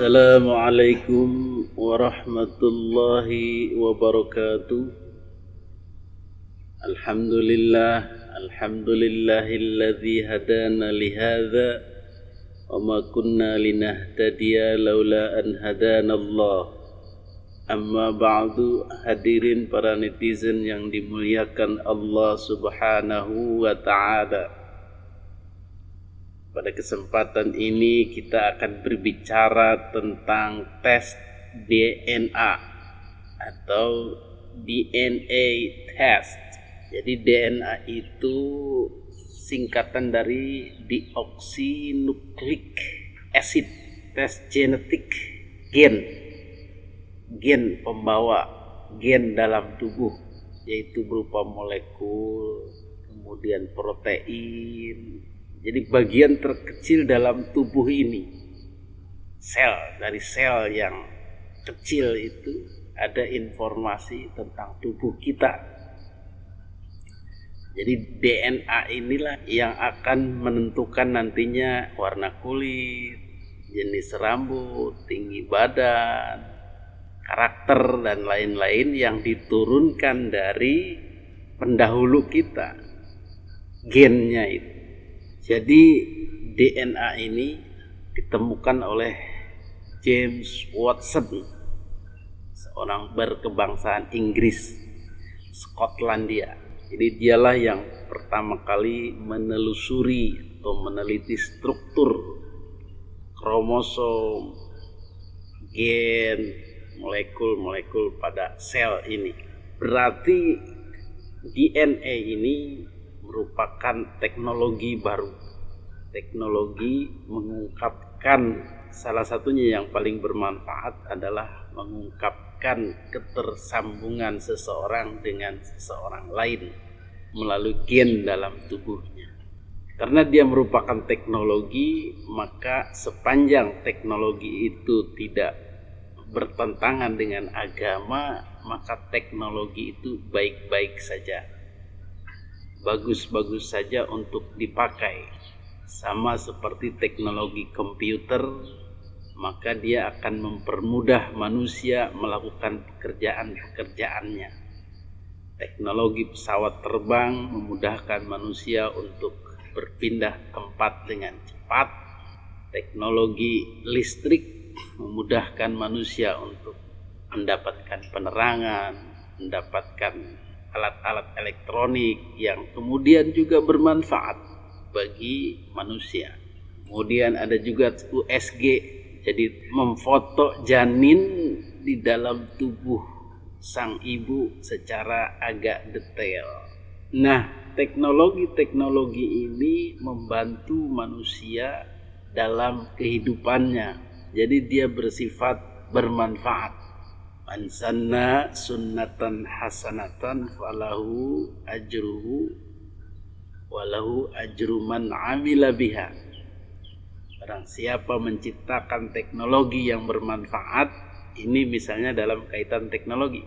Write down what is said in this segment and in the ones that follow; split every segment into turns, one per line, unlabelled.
Assalamualaikum warahmatullahi wabarakatuh. Alhamdulillahilladzi hadana lihadza wa ma kunna linahtadiya laula an hadanallah. Amma ba'du, hadirin para netizen yang dimuliakan Allah Subhanahu wa ta'ala. Pada kesempatan ini kita akan berbicara tentang tes DNA atau DNA test. Jadi DNA itu singkatan dari deoxynucleic acid, tes genetik gen pembawa gen dalam tubuh, yaitu berupa molekul, kemudian protein. Jadi bagian terkecil dalam tubuh ini, dari sel yang kecil itu ada informasi tentang tubuh kita. Jadi DNA inilah yang akan menentukan nantinya warna kulit, jenis rambut, tinggi badan, karakter dan lain-lain yang diturunkan dari pendahulu kita, gennya itu. Jadi DNA ini ditemukan oleh James Watson, seorang berkebangsaan Inggris, Skotlandia. Jadi dialah yang pertama kali menelusuri atau meneliti struktur kromosom, gen, molekul-molekul pada sel ini. Berarti DNA ini merupakan teknologi baru. Teknologi mengungkapkan, salah satunya yang paling bermanfaat adalah mengungkapkan ketersambungan seseorang dengan seseorang lain melalui gen dalam tubuhnya. Karena dia merupakan teknologi, maka sepanjang teknologi itu tidak bertentangan dengan agama, maka teknologi itu baik-baik saja, bagus-bagus saja untuk dipakai. Sama seperti teknologi komputer, maka dia akan mempermudah manusia melakukan pekerjaan-pekerjaannya. Teknologi pesawat terbang memudahkan manusia untuk berpindah tempat dengan cepat. Teknologi listrik memudahkan manusia untuk mendapatkan penerangan, mendapatkan alat-alat elektronik yang kemudian juga bermanfaat bagi manusia. Kemudian ada juga USG, jadi memfoto janin di dalam tubuh sang ibu secara agak detail. Nah, teknologi-teknologi ini membantu manusia dalam kehidupannya. Jadi dia bersifat bermanfaat. Man sanna sunnatan hasanatan falahu ajruhu walahu ajru man amila biha. Barang siapa menciptakan teknologi yang bermanfaat, ini misalnya dalam kaitan teknologi,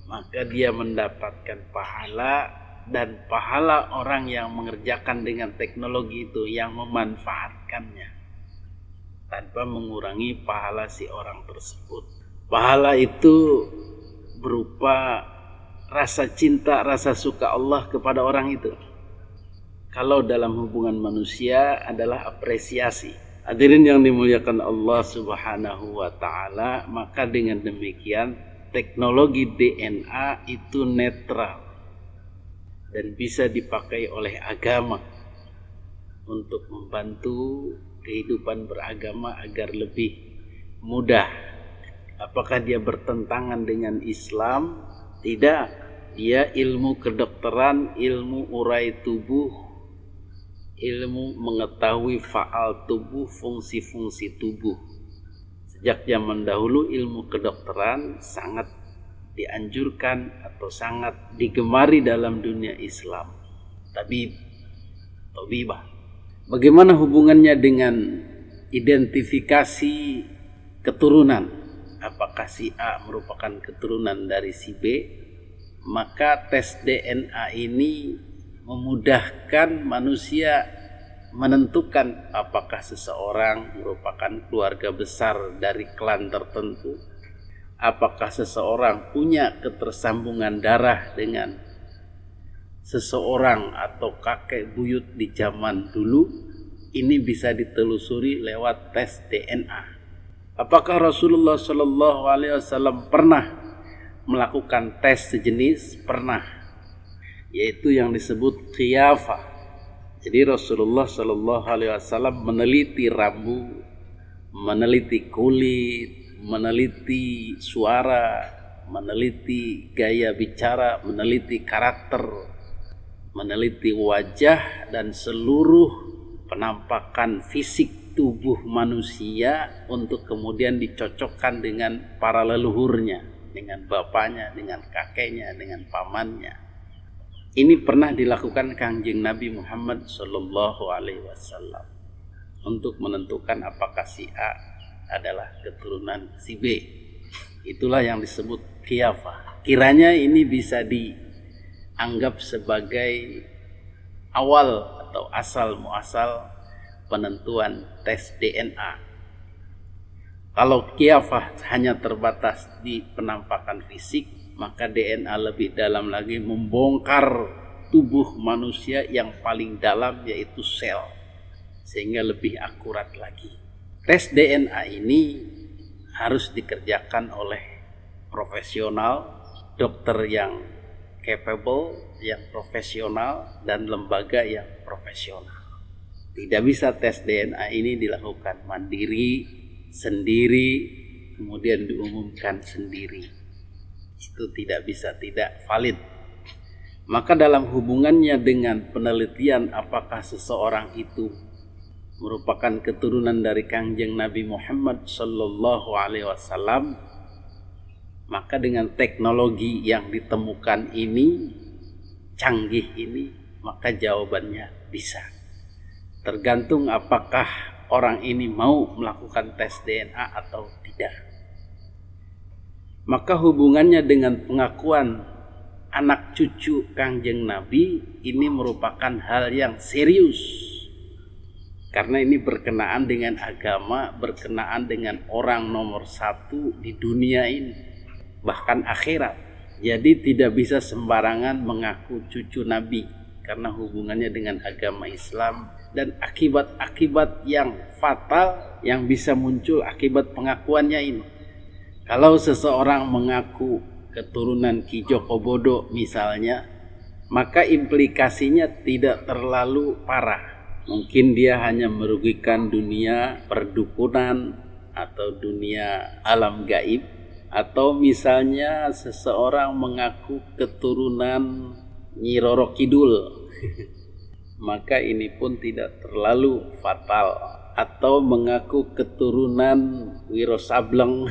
maka dia mendapatkan pahala, dan pahala orang yang mengerjakan dengan teknologi itu, yang memanfaatkannya, tanpa mengurangi pahala si orang tersebut. Pahala itu berupa rasa cinta, rasa suka Allah kepada orang itu. Kalau dalam hubungan manusia adalah apresiasi. Hadirin yang dimuliakan Allah Subhanahu wa ta'ala, maka dengan demikian teknologi DNA itu netral dan bisa dipakai oleh agama untuk membantu kehidupan beragama agar lebih mudah. Apakah dia bertentangan dengan Islam? Tidak. Dia ilmu kedokteran, ilmu urai tubuh, ilmu mengetahui faal tubuh, fungsi-fungsi tubuh. Sejak zaman dahulu ilmu kedokteran sangat dianjurkan atau sangat digemari dalam dunia Islam. Tabibah. Bagaimana hubungannya dengan identifikasi keturunan? Apakah si A merupakan keturunan dari si B? Maka tes DNA ini memudahkan manusia menentukan apakah seseorang merupakan keluarga besar dari klan tertentu, apakah seseorang punya ketersambungan darah dengan seseorang atau kakek buyut di zaman dulu. Ini bisa ditelusuri lewat tes DNA. Apakah Rasulullah Shallallahu Alaihi Wasallam pernah melakukan tes sejenis? Pernah, yaitu yang disebut khiyafah. Jadi Rasulullah Shallallahu Alaihi Wasallam meneliti rambut, meneliti kulit, meneliti suara, meneliti gaya bicara, meneliti karakter, meneliti wajah dan seluruh penampakan fisik tubuh manusia untuk kemudian dicocokkan dengan para leluhurnya, dengan bapaknya, dengan kakeknya, dengan pamannya. Ini pernah dilakukan Kangjeng Nabi Muhammad Sallallahu Alaihi Wasallam untuk menentukan apakah si A adalah keturunan si B. Itulah yang disebut khiyafah. Kiranya ini bisa dianggap sebagai awal atau asal muasal penentuan tes DNA. Kalau khiyafah hanya terbatas di penampakan fisik, maka DNA lebih dalam lagi, membongkar tubuh manusia yang paling dalam, yaitu sel, sehingga lebih akurat lagi. Tes DNA ini harus dikerjakan oleh profesional, dokter yang capable, yang profesional, dan lembaga yang profesional. Tidak bisa tes DNA ini dilakukan mandiri, sendiri, kemudian diumumkan sendiri. Itu tidak bisa, tidak valid. Maka dalam hubungannya dengan penelitian apakah seseorang itu merupakan keturunan dari Kangjeng Nabi Muhammad Sallallahu Alaihi Wasallam, maka dengan teknologi yang ditemukan ini, canggih ini, maka jawabannya bisa. Tergantung apakah orang ini mau melakukan tes DNA atau tidak. Maka hubungannya dengan pengakuan anak cucu Kangjeng Nabi ini merupakan hal yang serius. Karena ini berkenaan dengan agama, berkenaan dengan orang nomor satu di dunia ini, bahkan akhirat. Jadi tidak bisa sembarangan mengaku cucu Nabi, karena hubungannya dengan agama Islam dan akibat-akibat yang fatal yang bisa muncul akibat pengakuannya ini. Kalau seseorang mengaku keturunan Ki Joko Bodo misalnya, maka implikasinya tidak terlalu parah. Mungkin dia hanya merugikan dunia perdukunan atau dunia alam gaib, atau misalnya seseorang mengaku keturunan Nyi Roro Kidul, maka ini pun tidak terlalu fatal. Atau mengaku keturunan Wiro Sableng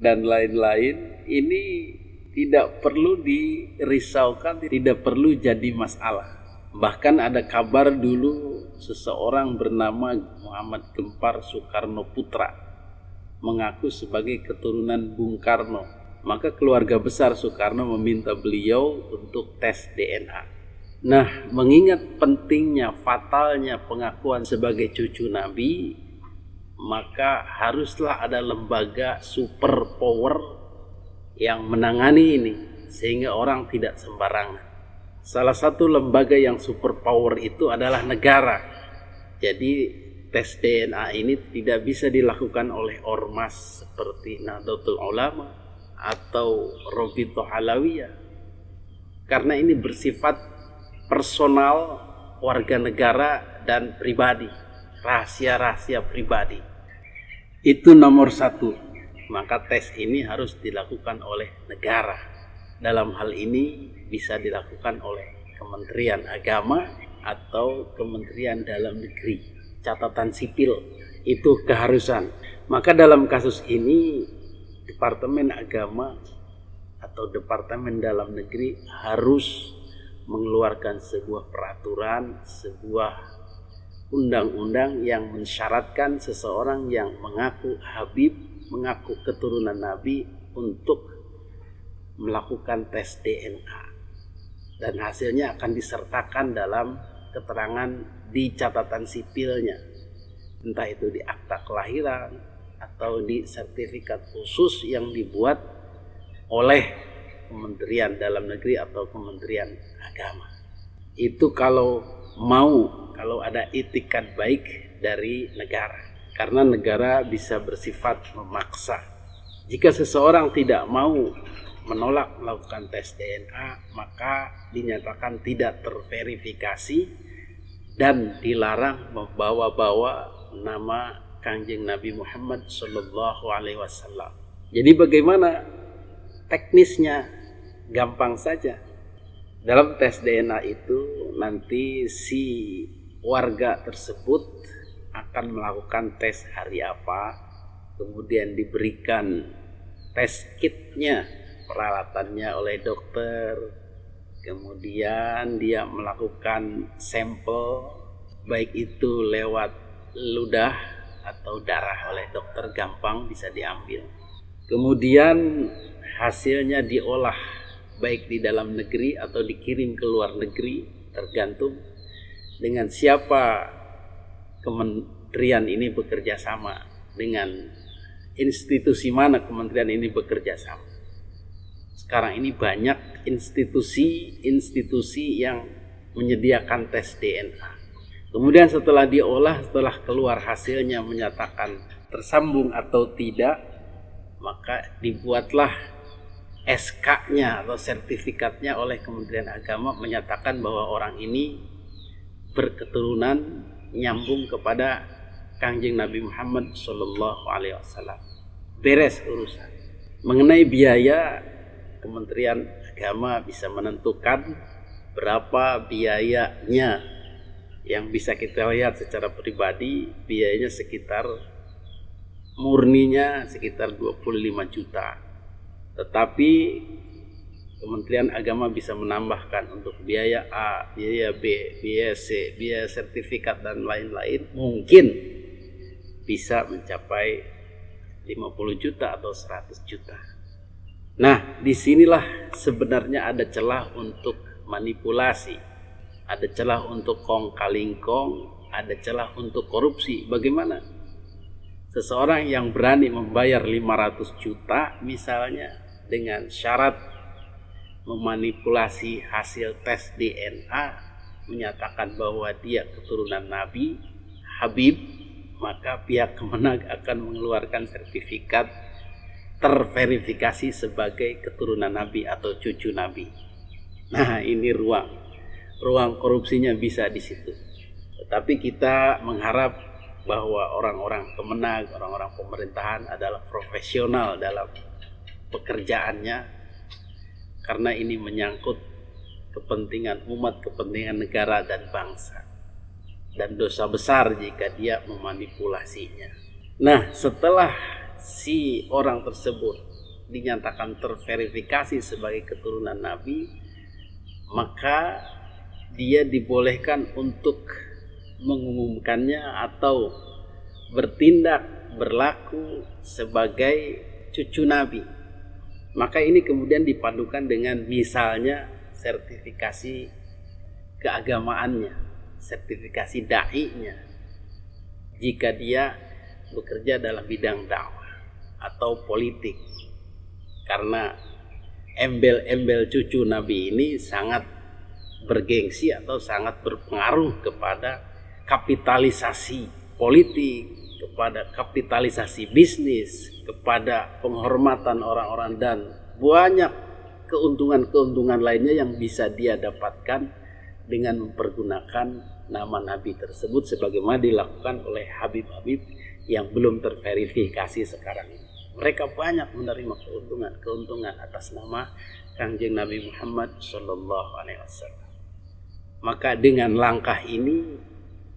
dan lain-lain, ini tidak perlu dirisaukan, tidak perlu jadi masalah. Bahkan ada kabar dulu seseorang bernama Muhammad Gempar Soekarno Putra mengaku sebagai keturunan Bung Karno. Maka keluarga besar Soekarno meminta beliau untuk tes DNA. Nah, mengingat pentingnya, fatalnya pengakuan sebagai cucu Nabi, maka haruslah ada lembaga super power yang menangani ini, sehingga orang tidak sembarangan. Salah satu lembaga yang super power itu adalah negara. Jadi tes DNA ini tidak bisa dilakukan oleh ormas seperti Nahdlatul Ulama atau Robitoh Alawiyah, karena ini bersifat personal, warga negara dan pribadi, rahasia-rahasia pribadi. Itu nomor satu. Maka tes ini harus dilakukan oleh negara. Dalam hal ini bisa dilakukan oleh Kementerian Agama atau Kementerian Dalam Negeri. Catatan sipil itu keharusan. Maka dalam kasus ini Departemen Agama atau Departemen Dalam Negeri harus mengeluarkan sebuah peraturan, sebuah undang-undang yang mensyaratkan seseorang yang mengaku Habib, mengaku keturunan Nabi untuk melakukan tes DNA, dan hasilnya akan disertakan dalam keterangan di catatan sipilnya, entah itu di akta kelahiran atau di sertifikat khusus yang dibuat oleh Kementerian Dalam Negeri atau Kementerian Agama. Itu kalau ada itikat baik dari negara. Karena negara bisa bersifat memaksa. Jika seseorang tidak mau menolak melakukan tes DNA, maka dinyatakan tidak terverifikasi dan dilarang membawa-bawa nama Kangjeng Nabi Muhammad SAW. Jadi bagaimana teknisnya? Gampang saja. Dalam tes DNA itu nanti si warga tersebut akan melakukan tes hari apa, kemudian diberikan tes kitnya, peralatannya oleh dokter, kemudian dia melakukan sampel, baik itu lewat ludah atau darah oleh dokter, gampang bisa diambil. Kemudian hasilnya diolah baik di dalam negeri atau dikirim ke luar negeri, tergantung dengan siapa kementerian ini bekerja sama, dengan institusi mana kementerian ini bekerja sama. Sekarang ini banyak institusi yang menyediakan tes DNA. Kemudian setelah diolah, setelah keluar hasilnya menyatakan tersambung atau tidak, maka dibuatlah SK-nya atau sertifikatnya oleh Kementerian Agama menyatakan bahwa orang ini berketurunan nyambung kepada Kangjeng Nabi Muhammad SAW. Beres urusan. Mengenai biaya, Kementerian Agama bisa menentukan berapa biayanya. Yang bisa kita lihat secara pribadi, biayanya murninya sekitar 25 juta. Tetapi Kementerian Agama bisa menambahkan untuk biaya A, biaya B, biaya C, biaya sertifikat dan lain-lain, mungkin bisa mencapai 50 juta atau 100 juta. Nah, disinilah sebenarnya ada celah untuk manipulasi, ada celah untuk kong kaling kong, ada celah untuk korupsi. Bagaimana? Seseorang yang berani membayar 500 juta misalnya dengan syarat memanipulasi hasil tes DNA menyatakan bahwa dia keturunan Nabi Habib, maka pihak Kemenag akan mengeluarkan sertifikat terverifikasi sebagai keturunan Nabi atau cucu Nabi. Nah, ini ruang korupsinya bisa di situ. Tetapi kita mengharap bahwa orang-orang Kemenag, orang-orang pemerintahan adalah profesional dalam pekerjaannya, karena ini menyangkut kepentingan umat, kepentingan negara dan bangsa, dan dosa besar jika dia memanipulasinya. Nah, setelah si orang tersebut dinyatakan terverifikasi sebagai keturunan Nabi, maka dia dibolehkan untuk mengumumkannya atau berlaku sebagai cucu Nabi. Maka ini kemudian dipadukan dengan misalnya sertifikasi keagamaannya, sertifikasi da'inya, jika dia bekerja dalam bidang dakwah atau politik. Karena embel-embel cucu Nabi ini sangat bergengsi atau sangat berpengaruh kepada kapitalisasi politik, kepada kapitalisasi bisnis, kepada penghormatan orang-orang, dan banyak keuntungan-keuntungan lainnya yang bisa dia dapatkan dengan mempergunakan nama Nabi tersebut sebagaimana dilakukan oleh Habib-Habib yang belum terverifikasi sekarang ini. Mereka banyak menerima keuntungan atas nama Kangjeng Nabi Muhammad SAW. Maka dengan langkah ini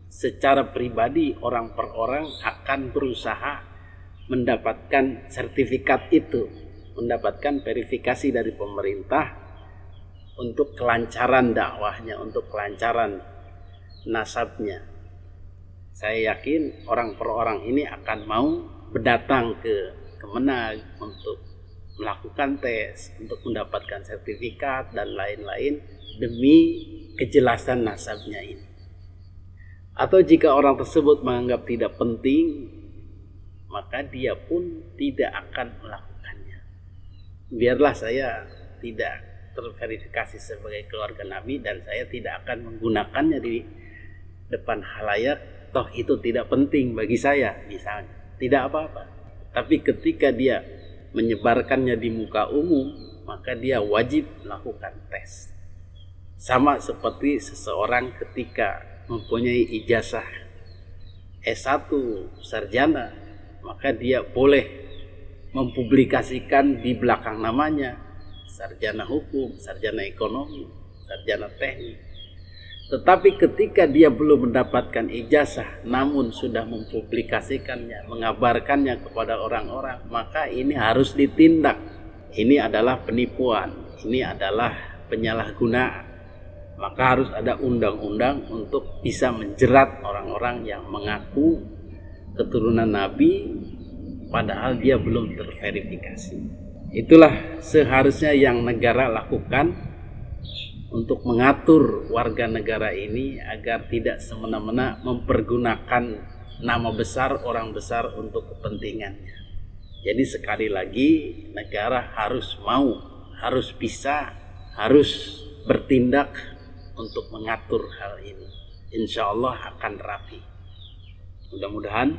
secara pribadi orang per orang akan berusaha mendapatkan sertifikat itu, mendapatkan verifikasi dari pemerintah untuk kelancaran dakwahnya, untuk kelancaran nasabnya. Saya yakin orang per orang ini akan mau berdatang ke Kemenag untuk melakukan tes, untuk mendapatkan sertifikat dan lain-lain demi kejelasan nasabnya ini. Atau jika orang tersebut menganggap tidak penting, maka dia pun tidak akan melakukannya. Biarlah saya tidak terverifikasi sebagai keluarga Nabi dan saya tidak akan menggunakannya di depan khalayak, toh itu tidak penting bagi saya misalnya, tidak apa-apa. Tapi ketika dia menyebarkannya di muka umum, maka dia wajib melakukan tes. Sama seperti seseorang ketika mempunyai ijazah S1 sarjana, maka dia boleh mempublikasikan di belakang namanya sarjana hukum, sarjana ekonomi, sarjana teknik. Tetapi ketika dia belum mendapatkan ijazah namun sudah mempublikasikannya, mengabarkannya kepada orang-orang, maka ini harus ditindak. Ini adalah penipuan, ini adalah penyalahgunaan. Maka harus ada undang-undang untuk bisa menjerat orang-orang yang mengaku keturunan Nabi padahal dia belum terverifikasi. Itulah seharusnya yang negara lakukan untuk mengatur warga negara ini agar tidak semena-mena mempergunakan nama besar orang besar untuk kepentingannya. Jadi sekali lagi negara harus mau, harus bisa, harus bertindak untuk mengatur hal ini. Insya Allah akan rapi. Mudah-mudahan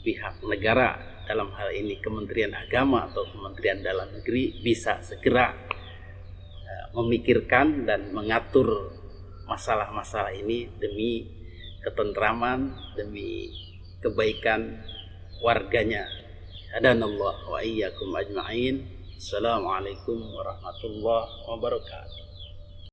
pihak negara dalam hal ini Kementerian Agama atau Kementerian Dalam Negeri bisa segera memikirkan dan mengatur masalah-masalah ini demi ketentraman, demi kebaikan warganya. Hadanallah wa iyyakum ajma'in. Assalamualaikum warahmatullahi wabarakatuh.